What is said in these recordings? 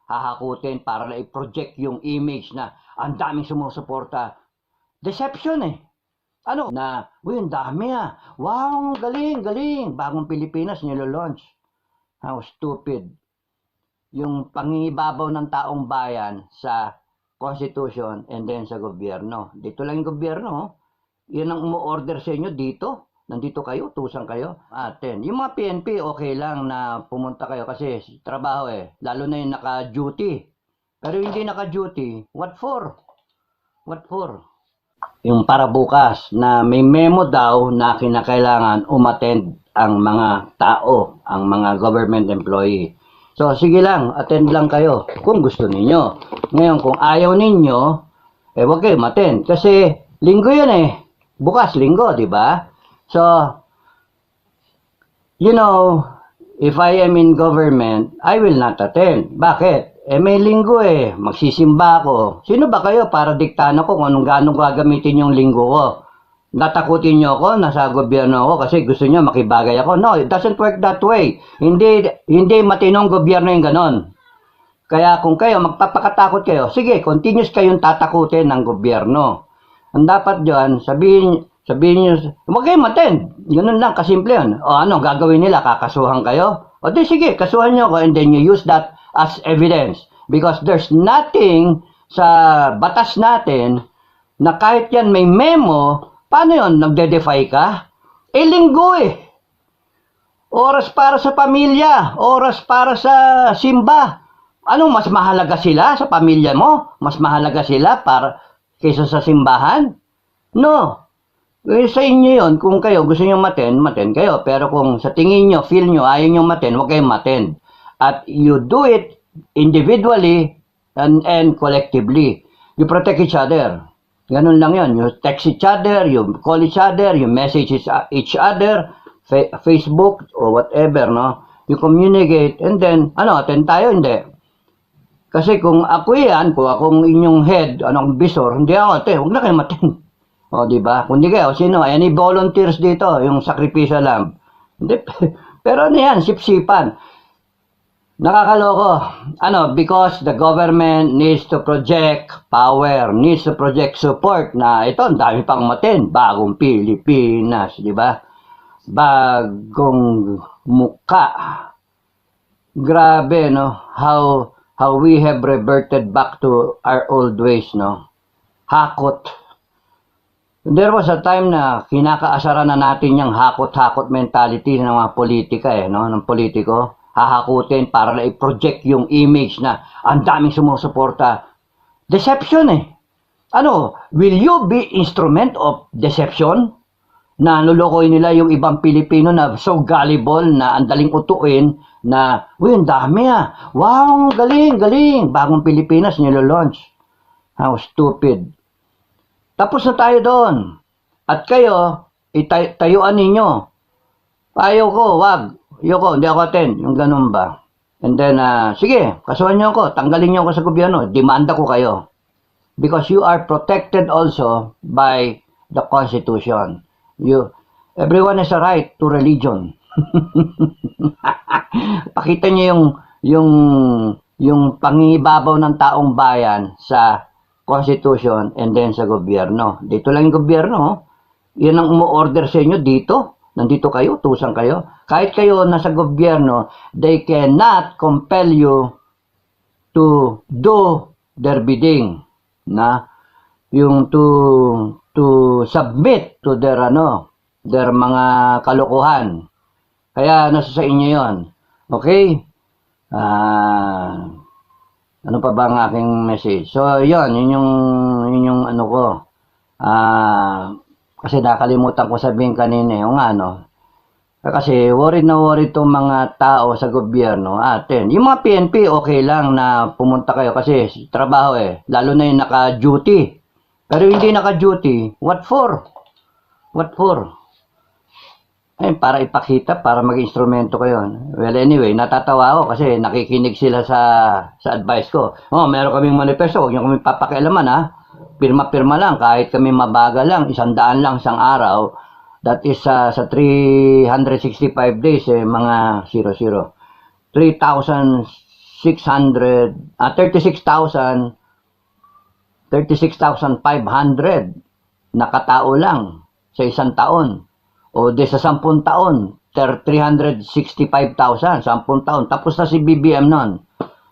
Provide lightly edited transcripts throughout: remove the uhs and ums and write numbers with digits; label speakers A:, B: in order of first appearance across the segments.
A: hahakutin para na i-project yung image na ang daming sumusuporta. Deception eh. Ano? Na, uy, ang dami ah. Wow, galing, galing. Bagong Pilipinas nilo-launch. How stupid. Yung pangingibabaw ng taong bayan sa Constitution and then sa gobyerno. Dito lang yung gobyerno. Oh. Yan ang umu-order sa inyo dito. Nandito kayo, tusan kayo. Aten. Yung mga PNP, okay lang na pumunta kayo kasi trabaho eh. Lalo na yung naka-duty. Pero hindi naka-duty, what for? What for? Yung para bukas na may memo daw na kinakailangan umattend ang mga tao, ang mga government employee. So, sige lang, attend lang kayo kung gusto ninyo. Ngayon, kung ayaw ninyo, wag kayo umattend. Kasi, linggo yan eh. Bukas, linggo, di ba? So, you know, if I am in government, I will not attend. Bakit? May linggo eh. Magsisimba ako. Sino ba kayo para diktahan ako kung anong gano'ng gagamitin yung linggo ko? Natakutin nyo ako, nasa gobyerno ako kasi gusto nyo makibagay ako. No, it doesn't work that way. Hindi matinong gobyerno yung ganon. Kaya kung kayo, magpapakatakot kayo, sige, continuous kayong tatakutin ng gobyerno. Ang dapat dyan, sabihin nyo, huwag kayo maten. Ganun lang, kasimple yun. O ano, gagawin nila, kakasuhan kayo? O di sige, kasuhan nyo ako and then you use that as evidence. Because there's nothing sa batas natin na kahit yan may memo, paano yun? Nagde-defy ka? Linggo eh. Oras para sa pamilya. Oras para sa simba. Ano, mas mahalaga sila sa pamilya mo? Mas mahalaga sila para kaysa sa simbahan? No. Sa inyo yun, kung kayo gusto nyo maten kayo. Pero kung sa tingin nyo, feel nyo, ayaw nyo maten, huwag kayong maten. At you do it individually and collectively. You protect each other. Ganun lang yun. You text each other, you call each other, you message each other, Facebook or whatever, no? You communicate and then, attend tayo, hindi. Kasi kung ako yan, kung akong inyong head, anong bisor, hindi ako, huwag na kayo matin. O, diba? Kung di kayo, sino? Any volunteers dito, yung sacrificial lamb. Hindi, pero ano yan, sipsipan. Nakakaloko. Because the government needs to project power, needs to project support na ito, ang dami pang matin. Bagong Pilipinas, di ba? Bagong muka. Grabe, no? How we have reverted back to our old ways, no? Hakot. There was a time na kinakaasaran na natin yung hakot-hakot mentality ng mga politika, no? Ng politiko. Hahakutin para na i-project yung image na ang daming sumusuporta. Deception eh. Will you be instrument of deception? Na lulukoy nila yung ibang Pilipino na so gullible na ang daling utuin na, uy, ang dami ah. Wow, galing, galing. Bagong Pilipinas nilo-launch. How stupid. Tapos na tayo doon. At kayo, itayuan ninyo. Ayaw ko, wag. Ayoko, hindi ako attend. Yung ganun ba? And then, sige, kasuhan nyo ako. Tanggalin nyo ako sa gobyerno. Demanda ko kayo. Because you are protected also by the Constitution. Everyone has a right to religion. Pakita nyo yung pangingibabaw ng taong bayan sa Constitution and then sa gobyerno. Dito lang yung gobyerno. Yan ang umu-order sa inyo dito. Nandito kayo, tusan kayo. Kahit kayo nasa gobyerno, they cannot compel you to do their bidding. Yung to submit to their mga kalokohan. Kaya nasa sa inyo yon. Okay? Ano pa ba ang aking message? So, yun yung ano ko. Kasi nakalimutan ko sabihin kanina yung kasi worried na worried itong mga tao sa gobyerno. Yung mga PNP, okay lang na pumunta kayo kasi trabaho eh. Lalo na yung naka-duty. Pero hindi naka-duty, what for? What for? Para ipakita, para mag-instrumento kayo. Well, anyway, natatawa ako kasi nakikinig sila sa advice ko. Meron kaming manifesto, huwag nyo kami papakialaman ha. Pirma-pirma lang, kahit kami mabagal lang, 100 lang isang araw. That is sa 365 days, mga 00. 3,600 36,500 na katao lang sa isang taon. O de sa 10 taon, 365,000, 10 taon. Tapos na si BBM noon.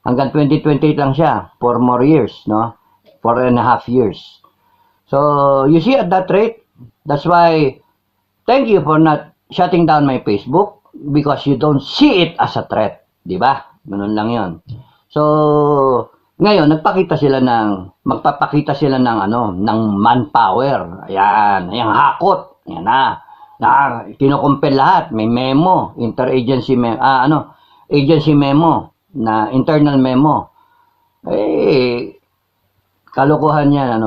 A: Hanggang 2028 lang siya. 4 more years, no? 4.5 years. So, you see at that rate, that's why, thank you for not shutting down my Facebook because you don't see it as a threat. Diba? Ganun lang yon. So, ngayon, magpapakita sila ng ng manpower. Ayan, yung hakot. Ayan na. Kinukumpel lahat. May memo, interagency memo, agency memo, na internal memo. Kalokohan yan,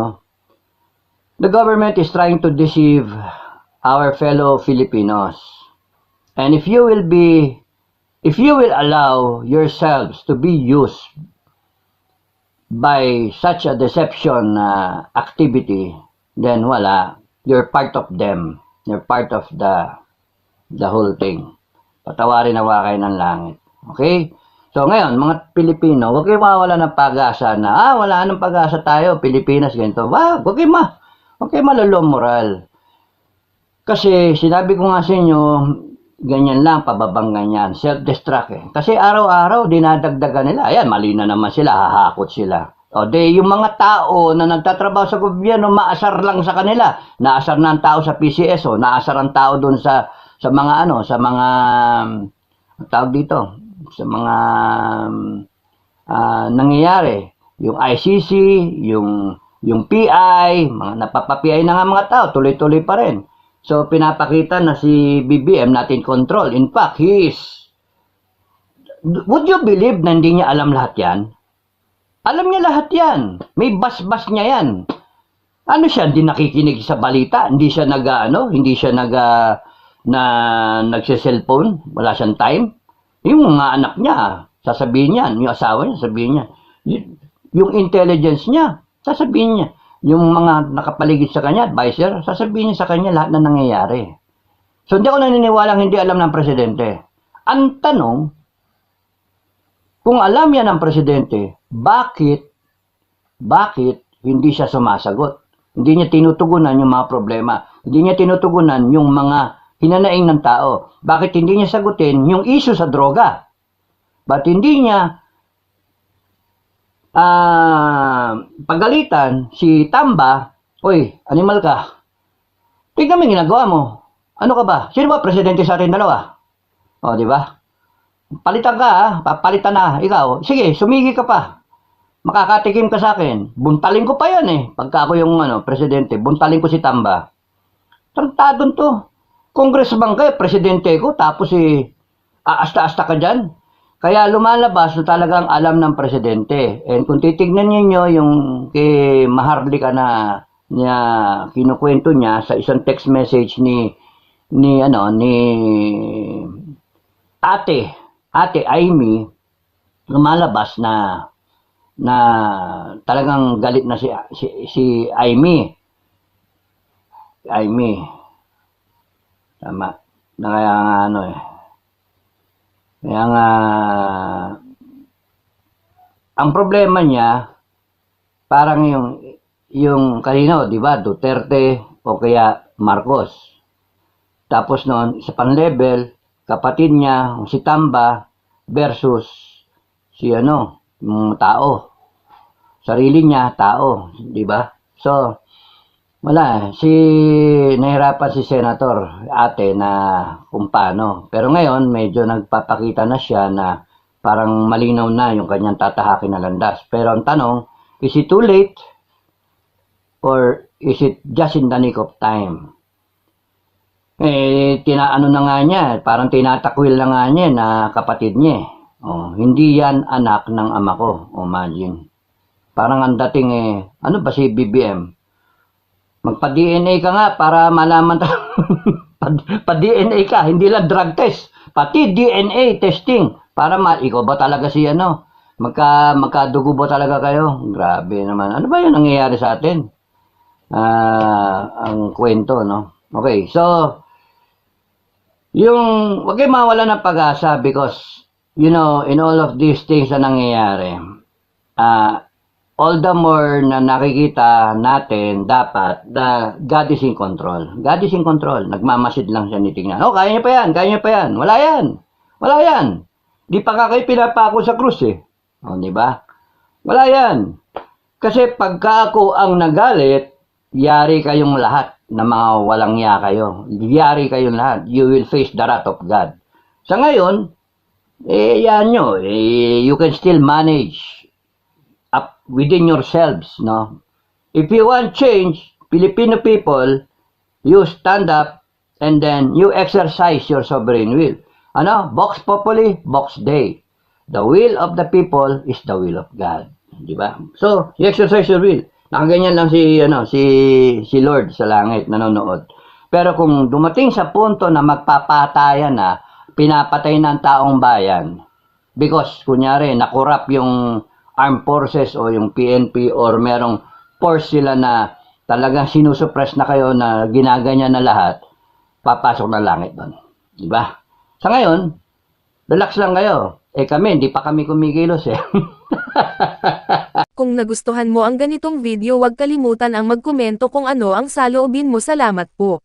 A: The government is trying to deceive our fellow Filipinos. And if you will allow yourselves to be used by such a deception activity, then wala, you're part of them. You're part of the whole thing. Patawarin na kayo ng langit. Okay? So ngayon, mga Pilipino, huwag kayo mawala ng pag-asa na, wala nang pag-asa tayo, Pilipinas, ganito. Huwag kayo malulong moral. Kasi sinabi ko nga sa inyo, ganyan lang, pababang ganyan, self-destruct eh. Kasi araw-araw, dinadagdagan nila. Ayan, mali na naman sila, hahakot sila. O de, yung mga tao na nagtatrabaho sa gobyerno, maasar lang sa kanila. Naasar na ang tao sa PCS, naasar ang tao doon sa mga tawag dito, sa mga nangyayari. Yung ICC, yung PI, mga napapa-PI na nga mga tao, tuloy-tuloy pa rin. So, pinapakita na si BBM natin control. In fact, would you believe na hindi niya alam lahat yan? Alam niya lahat yan. May bas-bas niya yan. Ano siya, hindi nakikinig sa balita? Hindi siya nagse-cellphone? Wala siyang time? Yung mga anak niya, sasabihin niya. Yung asawa niya, sasabihin niya. Yung intelligence niya, sasabihin niya. Yung mga nakapaligid sa kanya, advisor, sasabihin niya sa kanya lahat na nangyayari. So, hindi ako naniniwalang hindi alam ng presidente. Ang tanong, kung alam yan ng presidente, bakit hindi siya sumasagot? Hindi niya tinutugunan yung mga problema. Hindi niya tinutugunan yung mga hinanaing ng tao. Bakit hindi niya sagutin yung issue sa droga? Ba't hindi niya pagalitan si Tamba, "Oy, animal ka. Tignan mo yung ginagawa mo. Ano ka ba? Sino ba presidente sa atin dalawa?" O, di ba? Palitan ka, papalitan na, ikaw. Sige, sumigi ka pa. Makakatikim ka sa akin. Buntalin ko pa yan eh. Pagka ako yung presidente, buntalin ko si Tamba. Tantadon to. Congressman ka, presidente ko, tapos aasta-asta ka dyan. Kaya lumalabas na talagang alam ng presidente. And kung titignan niyo yung kay Maharlika na niya kinukwento niya sa isang text message ni Ate Amy, lumalabas na talagang galit na si Amy. Tama. Na kaya nga Kaya nga ang problema niya parang yung kanino, 'di ba? Duterte o kaya Marcos. Tapos noon sa pan-level, kapatid niya, si Tamba versus si yung tao. Sarili niya, tao, di ba? So, wala. Nahirapan si Senator Ate na kung paano. Pero ngayon, medyo nagpapakita na siya na parang malinaw na yung kanyang tatahakin na landas. Pero ang tanong, is it too late? Or is it just in the nick of time? Tinaano na nga niya, parang tinatakwil na nga niya na kapatid niya. Hindi yan anak ng ama ko. Imagine. Parang ang dating ano ba si BBM? Magpa-DNA ka nga para malaman pa-DNA ka, hindi lang drug test. Pati DNA testing para ikaw ba talaga si magkadugo ba talaga kayo? Grabe naman. Ano ba yung nangyayari sa atin? Ang kwento, no? Okay, so wag kayo mawala ng pag-asa because you know, in all of these things na nangyayari, all the more na nakikita natin dapat na God is in control. God is in control. Nagmamasid lang siya nitingnan. Oh, kaya niya pa yan, kaya niya pa yan. Wala yan. Wala yan. Di pa ka kayo pinapako sa krus eh. O, di ba? Wala yan. Kasi pagka ako ang nagalit, yari kayong lahat na mga walang ya kayo. Yari kayong lahat. You will face the wrath of God. Sa ngayon, yan nyo. You can still manage up within yourselves, no? If you want change, Filipino people, you stand up and then you exercise your sovereign will. Ano? Vox populi, vox Dei. The will of the people is the will of God. Di ba? So, you exercise your will. Nakaganyan lang si Lord sa langit, nanonood. Pero kung dumating sa punto na magpapatayan na, pinapatay ng taong bayan, because, kunyari, nakurap yung armed forces o yung PNP or merong force sila na talagang sinusuppress na kayo na ginaganyan na lahat, papasok na langit doon. Diba? Sa ngayon, relax lang kayo. Kami, hindi pa kami kumikilos eh.
B: Kung nagustuhan mo ang ganitong video, huwag kalimutan ang magkomento kung ano ang saloobin mo. Salamat po.